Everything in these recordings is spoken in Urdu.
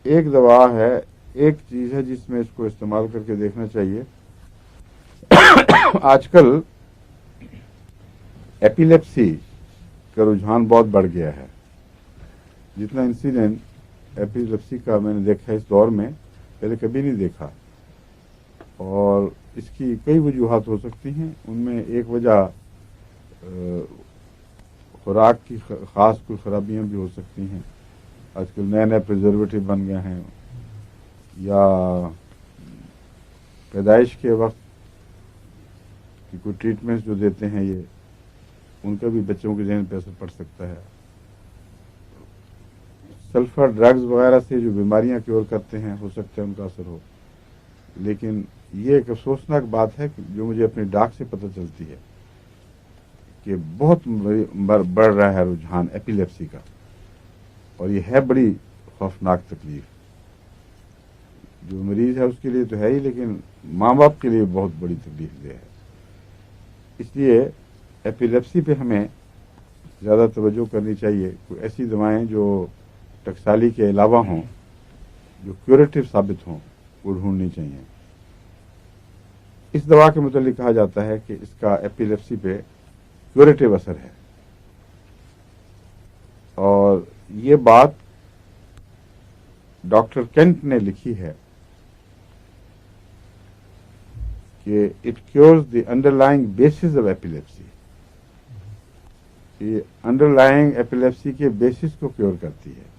ایک دوا ہے، ایک چیز ہے جس میں اس کو استعمال کر کے دیکھنا چاہیے. آج کل ایپیلیپسی کا رجحان بہت بڑھ گیا ہے. جتنا انسیڈنٹ ایپیلیپسی کا میں نے دیکھا اس دور میں پہلے کبھی نہیں دیکھا. اور اس کی کئی وجوہات ہو سکتی ہیں. ان میں ایک وجہ خوراک کی خاص کوئی خرابیاں بھی ہو سکتی ہیں. آج کل نئے نئے پریزرویٹو بن گئے ہیں، یا پیدائش کے وقت کی کوئی ٹریٹمنٹ جو دیتے ہیں یہ ان کا بھی بچوں کے ذہن پہ اثر پڑ سکتا ہے. سلفر ڈرگز وغیرہ سے جو بیماریاں کیور کرتے ہیں ہو سکتا ہے ان کا اثر ہو. لیکن یہ ایک افسوسناک بات ہے کہ جو مجھے اپنی ڈاک سے پتہ چلتی ہے کہ بہت بڑھ رہا ہے رجحان ایپیلیپسی کا. اور یہ ہے بڑی خوفناک تکلیف. جو مریض ہے اس کے لیے تو ہے ہی، لیکن ماں باپ کے لیے بہت بڑی تکلیف دہ ہے. اس لیے ایپیلیپسی پہ ہمیں زیادہ توجہ کرنی چاہیے. کوئی ایسی دوائیں جو ٹکسالی کے علاوہ ہوں، جو کیوریٹو ثابت ہوں، وہ ڈھونڈنی چاہیے. اس دوا کے متعلق کہا جاتا ہے کہ اس کا ایپیلیپسی پہ کیوریٹو اثر ہے. اور یہ بات ڈاکٹر کینٹ نے لکھی ہے کہ it cures the under lying basis of epilepsy. یہ انڈر لائنگ ایپیلیپسی کے بیسس کو کیور کرتی ہے.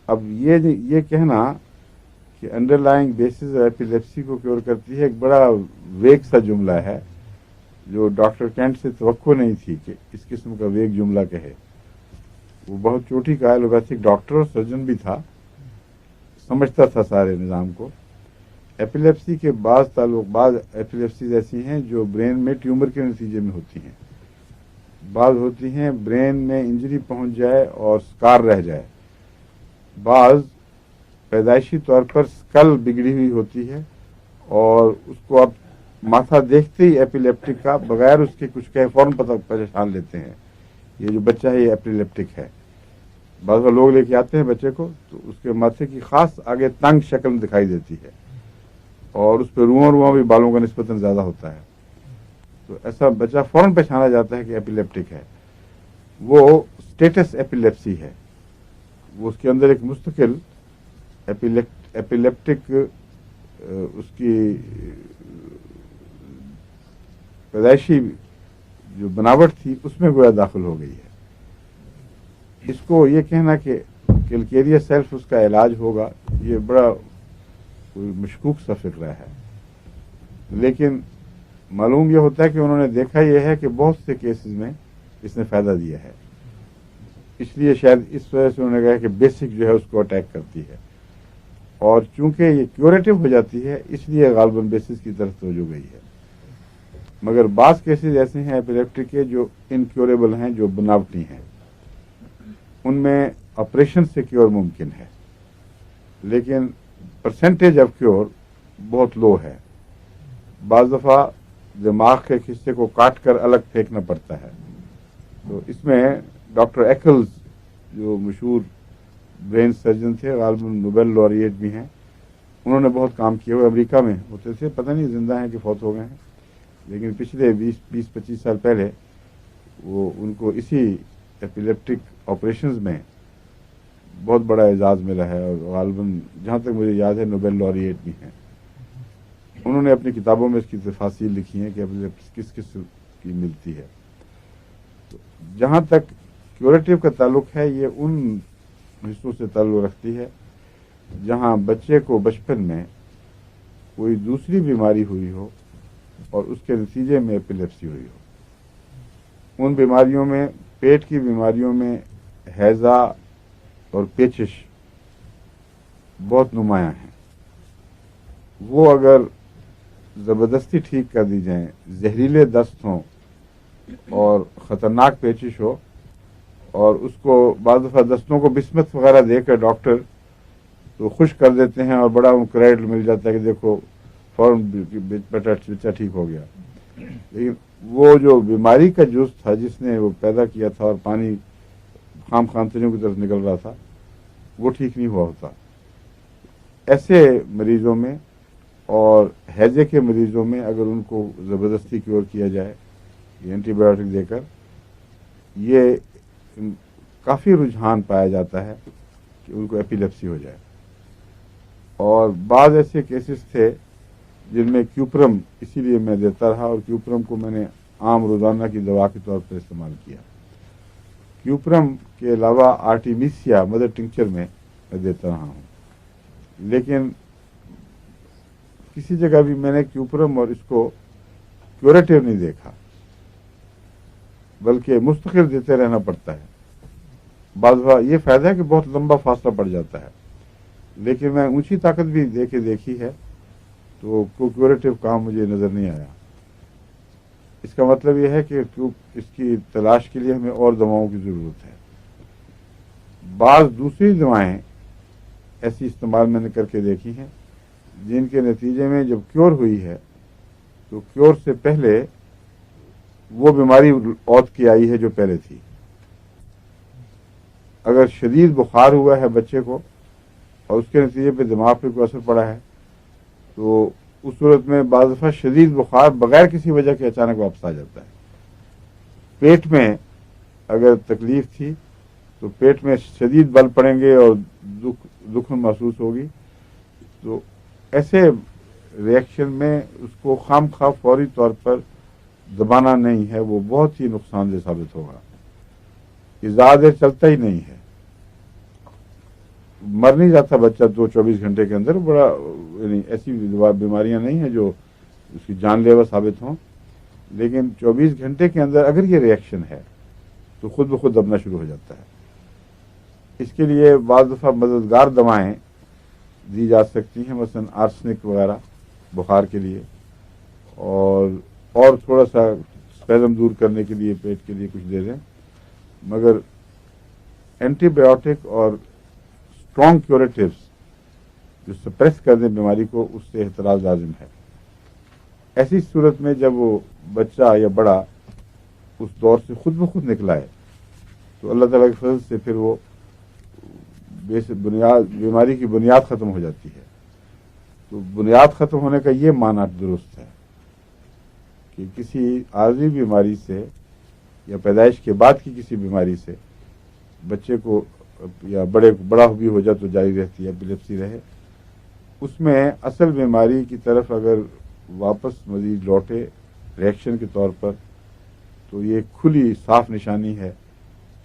اب یہ کہنا کہ under lying basis of epilepsy کو کیور کرتی ہے ایک بڑا ویگ سا جملہ ہے جو ڈاکٹر کینٹ سے توقع نہیں تھی کہ اس قسم کا ویگ جملہ کہے. وہ بہت چوٹی کا ایلوپیتھک ڈاکٹر اور سرجن بھی تھا، سمجھتا تھا سارے نظام کو. ایپیلیپسی کے بعض ایپیلیپسیز ایسی ہیں جو برین میں ٹیومر کے نتیجے میں ہوتی ہیں. بعض ہوتی ہیں برین میں انجری پہنچ جائے اور سکار رہ جائے. بعض پیدائشی طور پر سکل بگڑی ہوئی ہوتی ہے اور اس کو اب ماتھا دیکھتے ہی ایپیلیپٹک کا بغیر اس کے کچھ کہے فوراً پہچان لیتے ہیں یہ جو بچہ ہے یہ ایپیلیپٹک ہے. بعض لوگ لے کے آتے ہیں بچے کو تو اس کے ماتھے کی خاص آگے تنگ شکل دکھائی دیتی ہے اور اس پہ رواں بھی بالوں کا نسبتاً زیادہ ہوتا ہے. تو ایسا بچہ فوراً پہچانا جاتا ہے کہ ایپیلیپٹک ہے. وہ اسٹیٹس ایپیلیپسی ہے. وہ اس کے اندر ایک مستقل ایپیلیپٹک اس کی پیدائشی جو بناوٹ تھی اس میں گویا داخل ہو گئی ہے. اس کو یہ کہنا کہ کیلکیریا سیلف اس کا علاج ہوگا یہ بڑا کوئی مشکوک سا فکرہ ہے. لیکن معلوم یہ ہوتا ہے کہ انہوں نے دیکھا یہ ہے کہ بہت سے کیسز میں اس نے فائدہ دیا ہے. اس لیے شاید اس وجہ سے انہوں نے کہا کہ بیسک جو ہے اس کو اٹیک کرتی ہے. اور چونکہ یہ کیوریٹو ہو جاتی ہے اس لیے غالباً بیسس کی طرف توجہ گئی ہے. مگر بعض کیسز ایسے ہیں ایپیلیپٹک کے جو انکیوریبل ہیں، جو بناوٹی ہیں. ان میں آپریشن سے کیور ممکن ہے لیکن پرسنٹیج آف کیور بہت لو ہے. بعض دفعہ دماغ کے حصے کو کاٹ کر الگ پھینکنا پڑتا ہے. تو اس میں ڈاکٹر ایکلز جو مشہور برین سرجن تھے، غالباً نوبل laureate بھی ہیں، انہوں نے بہت کام کیا. ہوئے امریکہ میں ہوتے تھے، پتہ نہیں زندہ ہیں کہ فوت ہو گئے ہیں، لیکن پچھلے 20-25 سال پہلے وہ ان کو اسی ایپیلیپٹک آپریشنز میں بہت بڑا اعزاز ملا ہے اور غالباً جہاں تک مجھے یاد ہے نوبل laureate بھی ہیں. انہوں نے اپنی کتابوں میں اس کی تفاصیل لکھی ہیں کہ ایپیلیپسی کس قسم کی ملتی ہے. تو جہاں تک کیوریٹو کا تعلق ہے یہ ان حصوں سے تعلق رکھتی ہے جہاں بچے کو بچپن میں کوئی دوسری بیماری ہوئی ہو اور اس کے نتیجے میں ایپیلیپسی ہوئی ہو. ان بیماریوں میں پیٹ کی بیماریوں میں ہیضہ اور پیچش بہت نمایاں ہیں. وہ اگر زبردستی ٹھیک کر دی جائیں، زہریلے دست ہوں اور خطرناک پیچش ہو اور اس کو بعض دفعہ دستوں کو بسمت وغیرہ دے کر ڈاکٹر تو خوش کر دیتے ہیں اور بڑا کریڈٹ مل جاتا ہے کہ دیکھو فوراً بچہ ٹھیک ہو گیا. لیکن وہ جو بیماری کا جز تھا جس نے وہ پیدا کیا تھا اور پانی خام خانتریوں کی طرف نکل رہا تھا وہ ٹھیک نہیں ہوا ہوتا. ایسے مریضوں میں اور ہیضے کے مریضوں میں اگر ان کو زبردستی کیور کیا جائے اینٹی بایوٹک دے کر، یہ کافی رجحان پایا جاتا ہے کہ ان کو ایپیلیپسی ہو جائے. اور بعض ایسے کیسز تھے جن میں کیوپرم اسی لیے میں دیتا رہا، اور کیوپرم کو میں نے عام روزانہ کی دوا کے طور پر استعمال کیا. کیوپرم کے علاوہ آرٹیمیسیا مدر ٹنکچر میں دیتا رہا ہوں، لیکن کسی جگہ بھی میں نے کیوپرم اور اس کو کیوریٹو نہیں دیکھا، بلکہ مستقل دیتے رہنا پڑتا ہے. بعض یہ فائدہ ہے کہ بہت لمبا فاصلہ پڑ جاتا ہے، لیکن میں اونچی طاقت بھی دے کے دیکھی ہے تو کیوریٹو کام مجھے نظر نہیں آیا. اس کا مطلب یہ ہے کہ اس کی تلاش کے لیے ہمیں اور دواؤں کی ضرورت ہے. بعض دوسری دوائیں ایسی استعمال میں نے کر کے دیکھی ہیں جن کے نتیجے میں جب کیور ہوئی ہے تو کیور سے پہلے وہ بیماری عود کی آئی ہے جو پہلے تھی. اگر شدید بخار ہوا ہے بچے کو اور اس کے نتیجے پہ دماغ پہ کوئی اثر پڑا ہے تو اس صورت میں بعض دفعہ شدید بخار بغیر کسی وجہ کے اچانک واپس آ جاتا ہے. پیٹ میں اگر تکلیف تھی تو پیٹ میں شدید بل پڑیں گے اور دکھ محسوس ہوگی، تو ایسے ریئیکشن میں اس کو خام خواہ فوری طور پر دبانا نہیں ہے، وہ بہت ہی نقصان دہ ثابت ہوگا. یہ زیادہ دیر چلتا ہی نہیں ہے، مر نہیں جاتا بچہ 24 گھنٹے کے اندر. بڑا یعنی ایسی بیماریاں نہیں ہیں جو اس کی جان لیوا ثابت ہوں، لیکن 24 گھنٹے کے اندر اگر یہ ریئیکشن ہے تو خود بخود دبنا شروع ہو جاتا ہے. اس کے لیے بعض دفعہ مددگار دوائیں دی جا سکتی ہیں، مثلا آرسنک وغیرہ بخار کے لیے، اور تھوڑا سا اسپیزم دور کرنے کے لیے پیٹ کے لیے کچھ دے دیں. مگر اینٹی بایوٹک اور اسٹرانگ کیوریٹیوز جو سپریس کر دیں بیماری کو، اس سے احتراز لازم ہے. ایسی صورت میں جب وہ بچہ یا بڑا اس دور سے خود بخود نکلا ہے تو اللہ تعالیٰ کے فضل سے پھر وہ بیماری کی بنیاد ختم ہو جاتی ہے. تو بنیاد ختم ہونے کا یہ معنی درست ہے کہ کسی عارضی بیماری سے یا پیدائش کے بعد کی کسی بیماری سے بچے کو یا بڑا بھی ہو جائے تو جاری رہتی ہے، ایپیلیپسی رہے، اس میں اصل بیماری کی طرف اگر واپس مزید لوٹے ریئیکشن کے طور پر تو یہ کھلی صاف نشانی ہے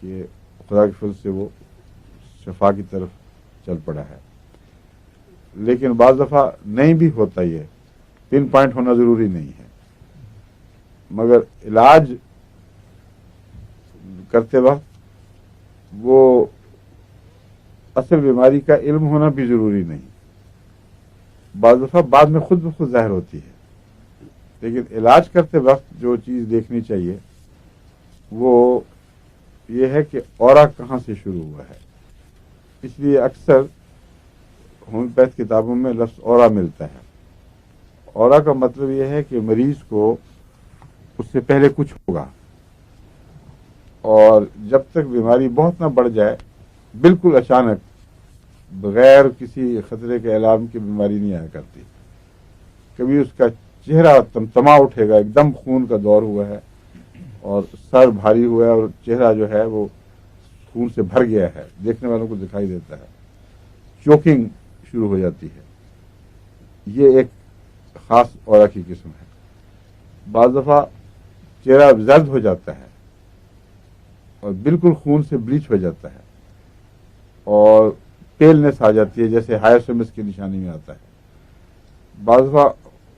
کہ خدا کے فضل سے وہ شفا کی طرف چل پڑا ہے. لیکن بعض دفعہ نہیں بھی ہوتا، یہ پن پوائنٹ ہونا ضروری نہیں ہے، مگر علاج کرتے وقت وہ اصل بیماری کا علم ہونا بھی ضروری نہیں. بعض دفعہ بعد میں خود بخود ظاہر ہوتی ہے، لیکن علاج کرتے وقت جو چیز دیکھنی چاہیے وہ یہ ہے کہ اورا کہاں سے شروع ہوا ہے. اس لیے اکثر ہومیوپیتھ کتابوں میں لفظ اورا ملتا ہے. اورا کا مطلب یہ ہے کہ مریض کو اس سے پہلے کچھ ہوگا، اور جب تک بیماری بہت نہ بڑھ جائے بالکل اچانک بغیر کسی خطرے کے اعلان کی بیماری نہیں آیا کرتی. کبھی اس کا چہرہ تمتما اٹھے گا، ایک دم خون کا دور ہوا ہے اور سر بھاری ہوا ہے اور چہرہ جو ہے وہ خون سے بھر گیا ہے، دیکھنے والوں کو دکھائی دیتا ہے. چوکنگ شروع ہو جاتی ہے. یہ ایک خاص اورا کی قسم ہے. بعض دفعہ چہرہ زرد ہو جاتا ہے اور بالکل خون سے بلیچ ہو جاتا ہے اور پیلنس آ جاتی ہے، جیسے ہائرسمس کی نشانی میں آتا ہے. بعض دفعہ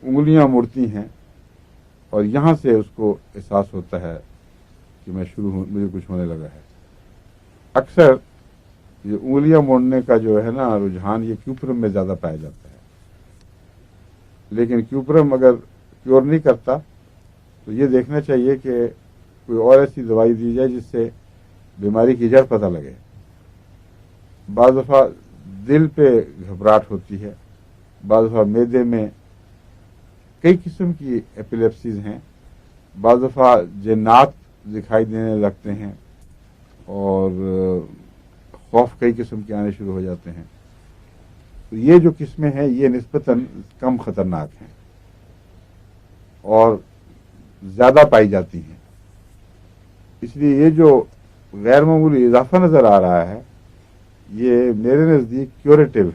انگلیاں مڑتی ہیں اور یہاں سے اس کو احساس ہوتا ہے کہ مجھے کچھ ہونے لگا ہے. اکثر یہ انگلیاں موڑنے کا جو ہے نا رجحان یہ کیوپرم میں زیادہ پایا جاتا ہے، لیکن کیوپرم اگر کیور نہیں کرتا تو یہ دیکھنا چاہیے کہ کوئی اور ایسی دوائی دی جائے جس سے بیماری کی جڑ پتہ لگے. بعض دفعہ دل پہ گھبراہٹ ہوتی ہے، بعض دفعہ معدے میں کئی قسم کی ایپیلیپسیز ہیں. بعض دفعہ جنات دکھائی دینے لگتے ہیں اور خوف کئی قسم کے آنے شروع ہو جاتے ہیں. تو یہ جو قسمیں ہیں یہ نسبتاً کم خطرناک ہیں اور زیادہ پائی جاتی ہیں. اس لیے یہ جو غیر معمولی اضافہ نظر آ رہا ہے یہ میرے نزدیک کیوریبل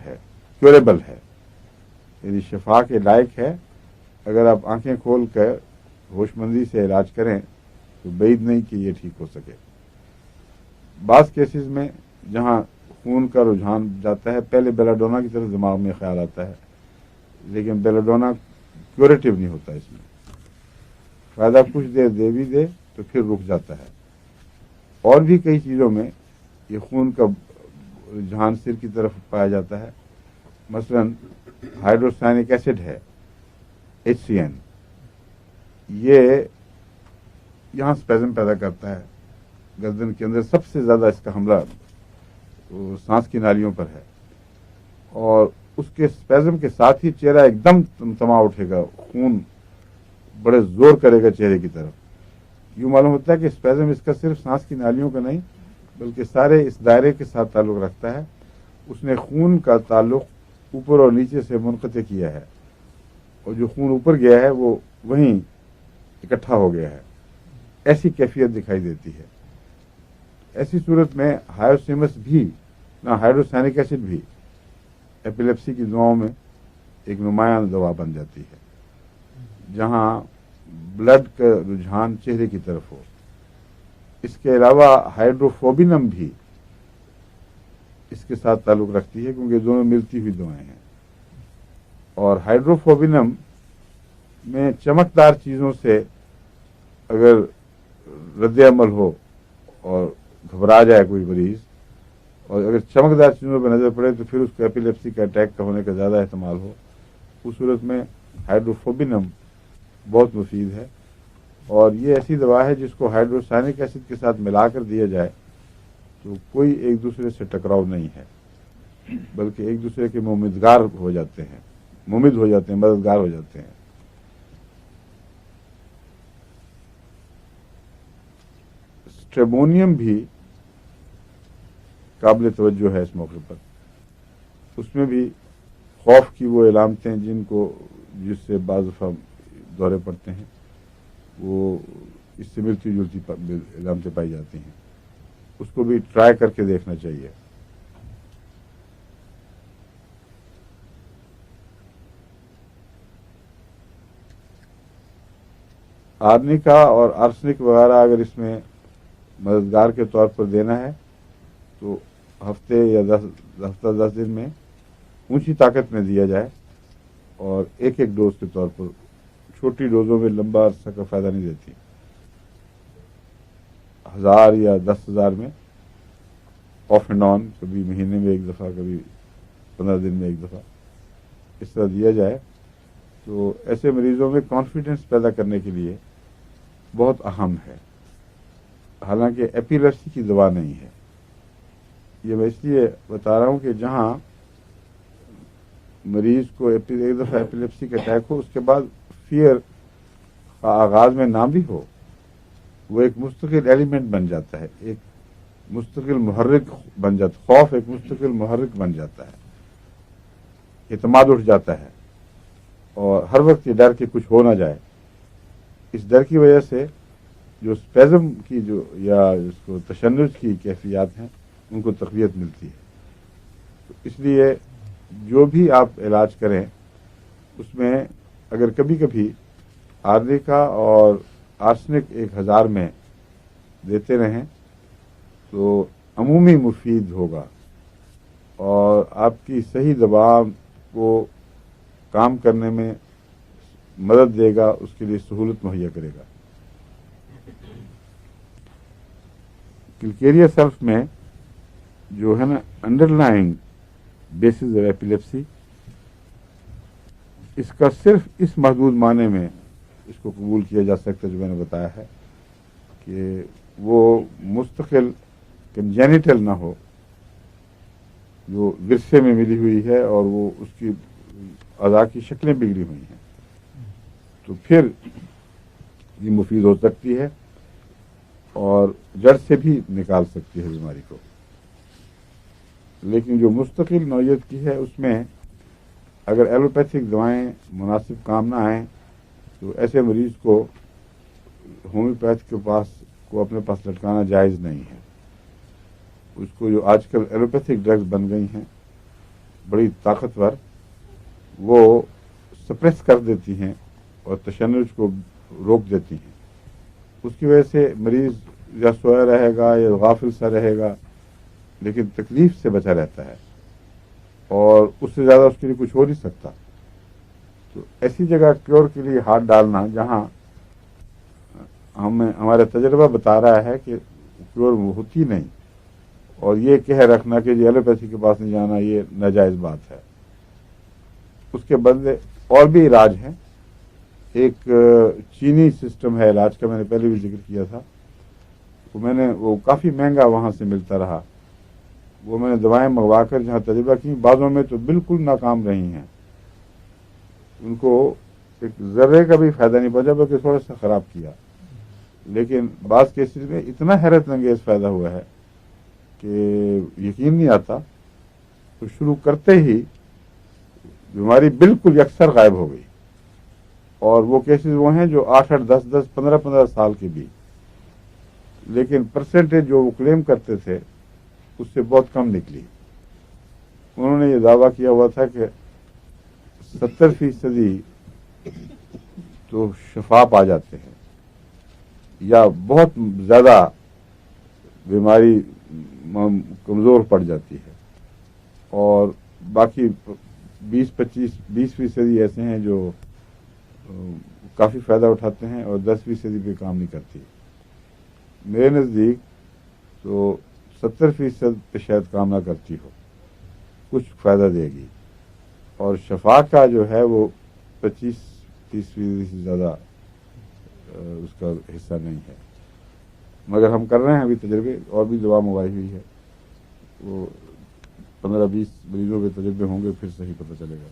ہے، یعنی شفا کے لائق ہے. اگر آپ آنکھیں کھول کر ہوش مندی سے علاج کریں تو بعید نہیں کہ یہ ٹھیک ہو سکے. بعض کیسز میں جہاں خون کا رجحان جاتا ہے پہلے بیلاڈونا کی طرف دماغ میں خیال آتا ہے، لیکن بیلاڈونا کیوریٹو نہیں ہوتا. اس میں فائدہ کچھ دیر دے بھی دے تو پھر رک جاتا ہے. اور بھی کئی چیزوں میں یہ خون کا رجحان سر کی طرف پایا جاتا ہے. مثلا ہائیڈروسائنک ایسڈ ہے HCN، یہ یہاں اسپیزم پیدا کرتا ہے. گردن کے اندر سب سے زیادہ اس کا حملہ سانس کی نالیوں پر ہے، اور اس کے اسپیزم کے ساتھ ہی چہرہ ایک دم تما اٹھے گا، خون بڑے زور کرے گا چہرے کی طرف. یوں معلوم ہوتا ہے کہ اسپیزم اس کا صرف سانس کی نالیوں کا نہیں بلکہ سارے اس دائرے کے ساتھ تعلق رکھتا ہے. اس نے خون کا تعلق اوپر اور نیچے سے منقطع کیا ہے، اور جو خون اوپر گیا ہے وہ وہیں اکٹھا ہو گیا ہے. ایسی کیفیت دکھائی دیتی ہے. ایسی صورت میں ہائیوسیمس بھی نہ ہائیڈروسائنک ایسڈ بھی ایپیلیپسی کی دواؤں میں ایک نمایاں دوا بن جاتی ہے. جہاں بلڈ کا رجحان چہرے کی طرف ہو. اس کے علاوہ ہائیڈروفوبینم بھی اس کے ساتھ تعلق رکھتی ہے کیونکہ دونوں ملتی ہوئی دوائیں ہیں. اور ہائیڈروفوبینم میں چمکدار چیزوں سے اگر رد عمل ہو اور گھبرا جائے کوئی مریض اور اگر چمکدار چیزوں پہ نظر پڑے تو پھر اس کو ایپیلیپسی کا اٹیک کا ہونے کا زیادہ احتمال ہو. اس صورت میں ہائیڈروفوبینم بہت مفید ہے. اور یہ ایسی دوا ہے جس کو ہائیڈروسائنک ایسڈ کے ساتھ ملا کر دیا جائے تو کوئی ایک دوسرے سے ٹکراؤ نہیں ہے بلکہ ایک دوسرے کے مددگار ہو جاتے ہیں، مددگار ہو جاتے ہیں. اسٹریبونیم بھی قابل توجہ ہے اس موقع پر. اس میں بھی خوف کی وہ علامتیں جس سے بعض دفعہ دورے پڑتے ہیں وہ اس سے ملتی جلتی علامتیں پائی جاتی ہیں. اس کو بھی ٹرائی کر کے دیکھنا چاہیے. آرنیکا اور آرسنک وغیرہ اگر اس میں مددگار کے طور پر دینا ہے تو ہفتے یا 10 دن میں اونچی طاقت میں دیا جائے اور ایک ڈوز کے طور پر. چھوٹی ڈوزوں میں لمبا عرصہ کا فائدہ نہیں دیتی. 1000 یا 10,000 میں آف اینڈ آن، کبھی مہینے میں ایک دفعہ، کبھی 15 دن میں ایک دفعہ اس طرح دیا جائے تو ایسے مریضوں میں کانفیڈنس پیدا کرنے کے لیے بہت اہم ہے. حالانکہ ایپیلیپسی کی دوا نہیں ہے. یہ میں اس لیے بتا رہا ہوں کہ جہاں مریض کو ایک دفعہ ایپیلیپسی کا اٹیک ہو اس کے بعد فیئر کا آغاز میں نہ بھی ہو، وہ ایک مستقل ایلیمنٹ بن جاتا ہے، ایک مستقل محرک بن جاتا. خوف ایک مستقل محرک بن جاتا ہے، اعتماد اٹھ جاتا ہے اور ہر وقت یہ ڈر کہ کچھ ہو نہ جائے. اس ڈر کی وجہ سے جو اسپیزم کی یا اس کو تشنج کی کیفیات ہیں ان کو تقویت ملتی ہے. تو اس لیے جو بھی آپ علاج کریں اس میں اگر کبھی کبھی آرنیکا اور آرسنک 1000 میں دیتے رہیں تو عمومی مفید ہوگا اور آپ کی صحیح دوا کو کام کرنے میں مدد دے گا، اس کے لیے سہولت مہیا کرے گا. کلکیریا سیلف میں جو ہے نا underlying bases of epilepsy, اس کا صرف اس محدود معنی میں اس کو قبول کیا جا سکتا ہے جو میں نے بتایا ہے کہ وہ مستقل کنجینیٹل نہ ہو، جو ورثے میں ملی ہوئی ہے اور وہ اس کی اعضاء کی شکلیں بگڑی ہوئی ہیں، تو پھر یہ مفید ہو سکتی ہے اور جڑ سے بھی نکال سکتی ہے بیماری کو. لیکن جو مستقل نوعیت کی ہے اس میں اگر ایلوپیتھک دوائیں مناسب کام نہ آئیں تو ایسے مریض کو ہومیوپیتھ کے پاس کو اپنے پاس لٹکانا جائز نہیں ہے. اس کو جو آج کل ایلوپیتھک ڈرگز بن گئی ہیں بڑی طاقتور، وہ سپریس کر دیتی ہیں اور تشنج کو روک دیتی ہیں. اس کی وجہ سے مریض یا سویا رہے گا یا غافل سا رہے گا لیکن تکلیف سے بچا رہتا ہے اور اس سے زیادہ اس کے لیے کچھ ہو نہیں سکتا. تو ایسی جگہ کیور کے لیے ہاتھ ڈالنا جہاں ہمارا تجربہ بتا رہا ہے کہ کیور ہوتی نہیں، اور یہ کہہ رکھنا کہ ایلوپیتھی کے پاس نہیں جانا یہ ناجائز بات ہے. اس کے بدلے اور بھی علاج ہیں. ایک چینی سسٹم ہے علاج کا، میں نے پہلے بھی ذکر کیا تھا. وہ کافی مہنگا وہاں سے ملتا رہا. وہ میں نے دوائیں منگوا کر جہاں تجربہ کی، بعضوں میں تو بالکل ناکام رہی ہیں. ان کو ایک ذرے کا بھی فائدہ نہیں پہنچا بلکہ تھوڑا سا خراب کیا. لیکن بعض کیسز میں اتنا حیرت انگیز فائدہ ہوا ہے کہ یقین نہیں آتا. تو شروع کرتے ہی بیماری بالکل یکسر غائب ہو گئی. اور وہ کیسز وہ ہیں جو 8-8, 10-10, 15-15 سال کے بھی، لیکن پرسنٹیج جو وہ کلیم کرتے تھے اس سے بہت کم نکلی. انہوں نے یہ دعویٰ کیا ہوا تھا کہ 70% تو شفا پا جاتے ہیں یا بہت زیادہ بیماری کمزور پڑ جاتی ہے، اور باقی 20% ایسے ہیں جو کافی فائدہ اٹھاتے ہیں اور 10% پہ کام نہیں کرتی. میرے نزدیک تو 70% پہ شاید کام نہ کرتی ہو، کچھ فائدہ دے گی. اور شفا کا جو ہے وہ 25-30% سے زیادہ اس کا حصہ نہیں ہے. مگر ہم کر رہے ہیں ابھی تجربے، اور بھی دوا منگوائی ہوئی ہے. وہ 15-20 مریضوں کے تجربے ہوں گے، پھر صحیح پتہ چلے گا.